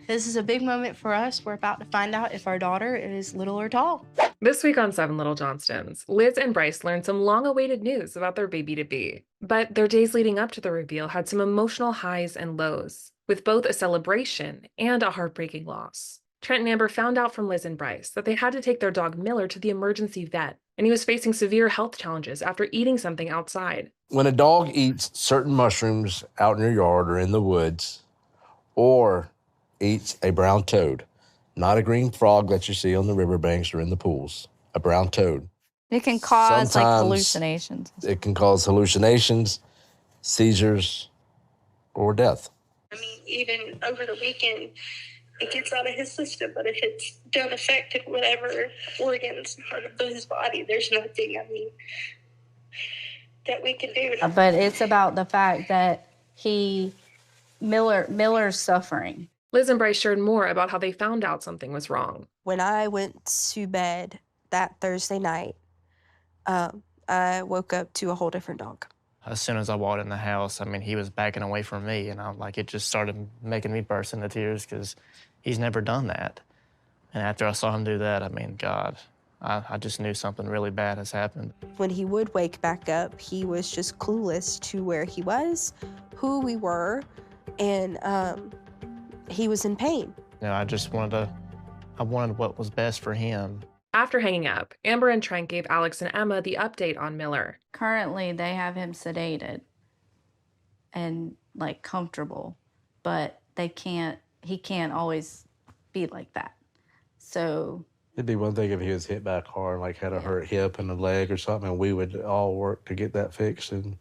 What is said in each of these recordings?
This is a big moment for us. We're about to find out if our daughter is little or tall. This week on 7 Little Johnstons, Liz and Brice learned some long-awaited news about their baby-to-be. But their days leading up to the reveal had some emotional highs and lows, with both a celebration and a heartbreaking loss. Trent and Amber found out from Liz and Brice that they had to take their dog Miller to the emergency vet, and he was facing severe health challenges after eating something outside. When a dog eats certain mushrooms out in your yard or in the woods, or eats a brown toad, not a green frog that you see on the riverbanks or in the pools, a brown toad. It can cause like hallucinations. It can cause hallucinations, seizures, or death. I mean, even over the weekend, it gets out of his system, but if it's done affected whatever organs part of his body, there's nothing, that we can do. But it's about the fact that Miller's suffering. Liz and Brice shared more about how they found out something was wrong. When I went to bed that Thursday night, I woke up to a whole different dog. As soon as I walked in the house, he was backing away from me, and it just started making me burst into tears because he's never done that. And after I saw him do that, God, I just knew something really bad has happened. When he would wake back up, he was just clueless to where he was, who we were, and he was in pain. I wanted what was best for him. After hanging up, Amber and Trent gave Alex and Emma the update on Miller. Currently, they have him sedated and comfortable, but he can't always be like that. So It'd be one thing if he was hit by a car and had a hurt hip and a leg or something, and we would all work to get that fixed and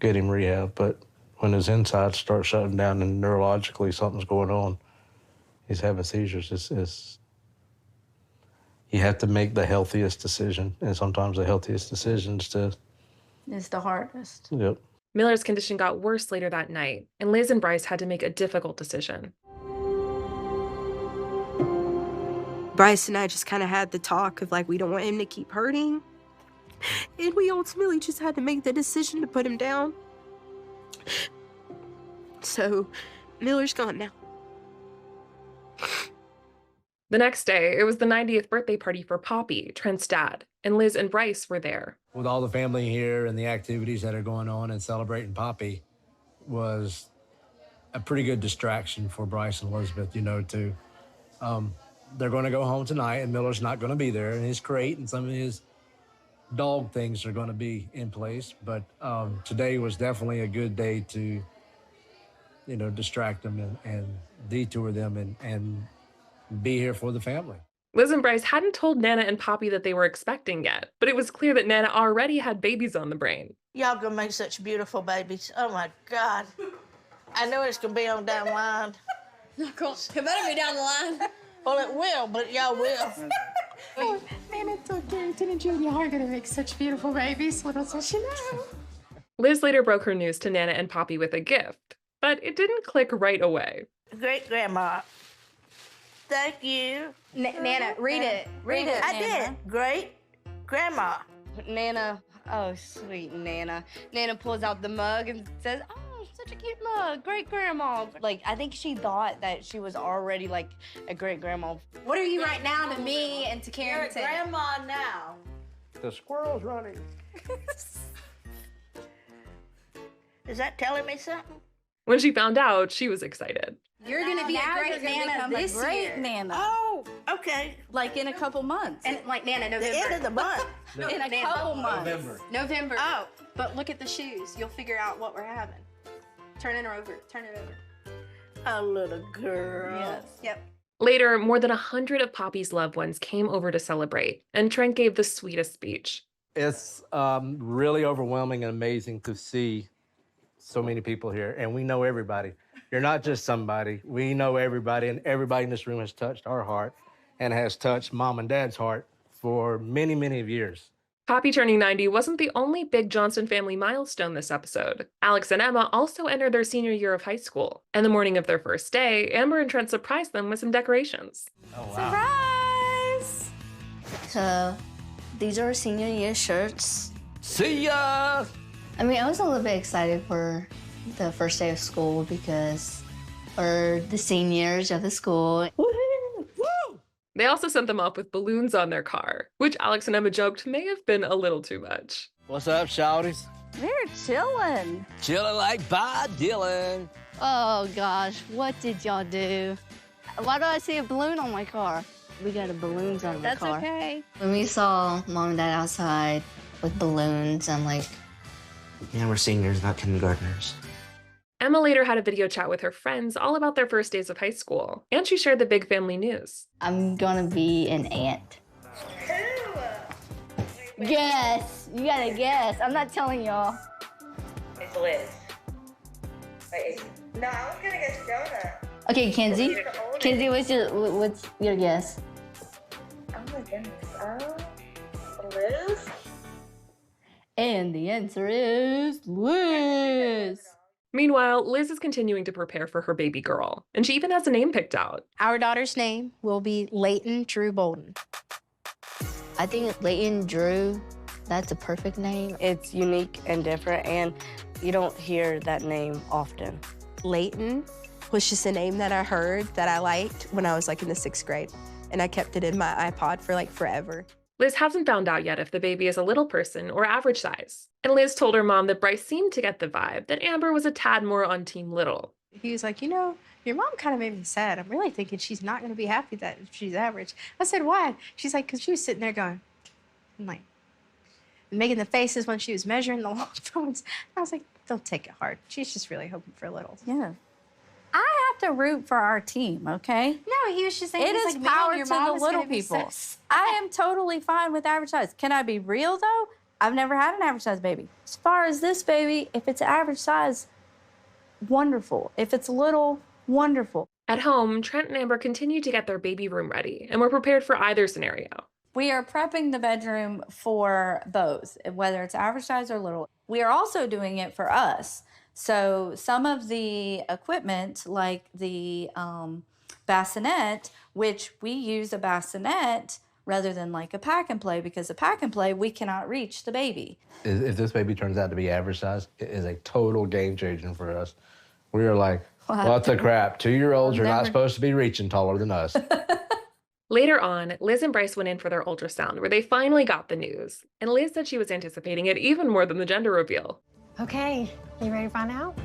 get him rehab. But when his insides start shutting down and neurologically something's going on, he's having seizures. You have to make the healthiest decision, and sometimes the healthiest decisions is the hardest. Yep. Miller's condition got worse later that night, and Liz and Brice had to make a difficult decision. Brice and I just kind of had the talk of we don't want him to keep hurting. And we ultimately just had to make the decision to put him down. So Miller's gone now. The next day, it was the 90th birthday party for Poppy, Trent's dad, and Liz and Brice were there. With all the family here and the activities that are going on and celebrating Poppy was a pretty good distraction for Brice and Elizabeth, too. They're going to go home tonight, and Miller's not going to be there, and his crate and some of his dog things are going to be in place. But today was definitely a good day to, distract them and detour them and be here for the family. Liz and Brice hadn't told Nana and Poppy that they were expecting yet, but it was clear that Nana already had babies on the brain. Y'all gonna make such beautiful babies. Oh my God. I know it's gonna be on down the line. It better be down the line. Well, it will, but y'all will. Oh, Nana told Carrington and Julia are gonna make such beautiful babies. Little does she know. Liz later broke her news to Nana and Poppy with a gift, but it didn't click right away. Great grandma. Thank you. Nana, read it. Read it, I Nana. did. Great grandma. Nana, oh, sweet Nana. Nana pulls out the mug and says, oh, such a cute mug. Great grandma. I think she thought that she was already a great grandma. What are you right now to me and to Carrington? You're a grandma now. The squirrel's running. Is that telling me something? When she found out, she was excited. You're going to be a great Nana this year. Nana. Oh, okay. In a couple months. And Nana, November. The end of the month. In a couple months. November. Oh. But look at the shoes. You'll figure out what we're having. Turn it over. A little girl. Yes. Yep. Later, more than 100 of Poppy's loved ones came over to celebrate, and Trent gave the sweetest speech. It's really overwhelming and amazing to see so many people here, and we know everybody. You're not just somebody. We know everybody, and everybody in this room has touched our heart and has touched Mom and Dad's heart for many, many years. Poppy turning 90 wasn't the only big Johnston family milestone this episode. Alex and Emma also entered their senior year of high school, and the morning of their first day, Amber and Trent surprised them with some decorations. Oh, wow. Surprise! So, these are our senior year shirts. See ya! I was a little bit excited for the first day of school because or the seniors of the school. They also sent them off with balloons on their car, which Alex and Emma joked may have been a little too much. What's up, shawties? We're chilling. Chilling like Bob Dylan. Oh gosh, what did y'all do? Why do I see a balloon on my car? We got balloons on the car. That's okay. When we saw Mom and Dad outside with balloons, I'm like, yeah, we're seniors, not kindergartners. Emma later had a video chat with her friends all about their first days of high school, and she shared the big family news. I'm gonna be an aunt. Guess. You gotta guess. I'm not telling y'all. It's Liz. Wait, no, I was gonna guess Jonah. Okay, Kenzie. Kenzie, what's your guess? Oh my goodness. Liz? And the answer is Liz. Meanwhile, Liz is continuing to prepare for her baby girl, and she even has a name picked out. Our daughter's name will be Leighton Drew Bolden. I think Leighton Drew, that's a perfect name. It's unique and different, and you don't hear that name often. Leighton was just a name that I heard that I liked when I was like in the 6th grade, and I kept it in my iPod for like forever. Liz hasn't found out yet if the baby is a little person or average size. And Liz told her mom that Brice seemed to get the vibe that Amber was a tad more on Team Little. He was like, you know, your mom kind of made me sad. I'm really thinking she's not going to be happy that she's average. I said, why? She's like, because she was sitting there going, and like, making the faces when she was measuring the long phones. I was like, don't take it hard. She's just really hoping for a little. Yeah. I have to root for our team, okay? No, he was just saying, It is like, power your to mom the is little gonna be people. so I am totally fine with average size. Can I be real, though? I've never had an average size baby. As far as this baby, if it's average size, wonderful. If it's little, wonderful. At home, Trent and Amber continued to get their baby room ready and were prepared for either scenario. We are prepping the bedroom for both, whether it's average size or little. We are also doing it for us. So some of the equipment, like the bassinet, which we use a bassinet rather than like a pack and play, because a pack and play, we cannot reach the baby. If this baby turns out to be average size, it is a total game changer for us. We are like, what the crap? 2-year-olds are not supposed to be reaching taller than us. Later on, Liz and Brice went in for their ultrasound where they finally got the news. And Liz said she was anticipating it even more than the gender reveal. Okay, you ready to find out?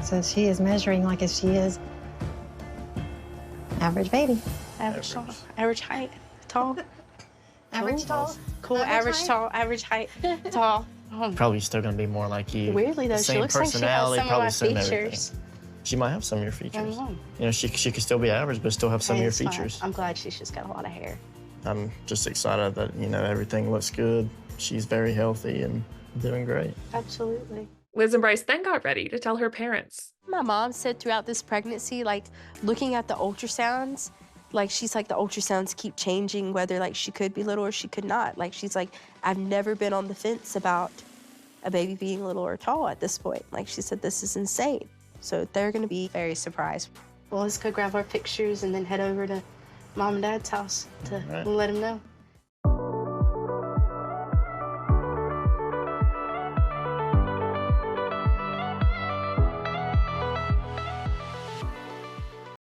So she is measuring like if she is average baby. Average tall, average height, tall. Average tall? Cool, average tall, average height, tall. Probably still gonna be more like you. Weirdly though, The she same looks like she has personality, some of probably my same features. everything. She might have some of your features. I know. You know, she could still be average, but still have some of your It's fine. features. I'm glad she's just got a lot of hair. I'm just excited that, you know, everything looks good. She's very healthy and doing great. Absolutely. Liz and Brice then got ready to tell her parents. My mom said throughout this pregnancy, like looking at the ultrasounds, like she's like the ultrasounds keep changing whether like she could be little or she could not. Like she's like, I've never been on the fence about a baby being little or tall at this point. Like she said, this is insane. So they're gonna be very surprised. Well, let's go grab our pictures and then head over to Mom and Dad's house to let them know.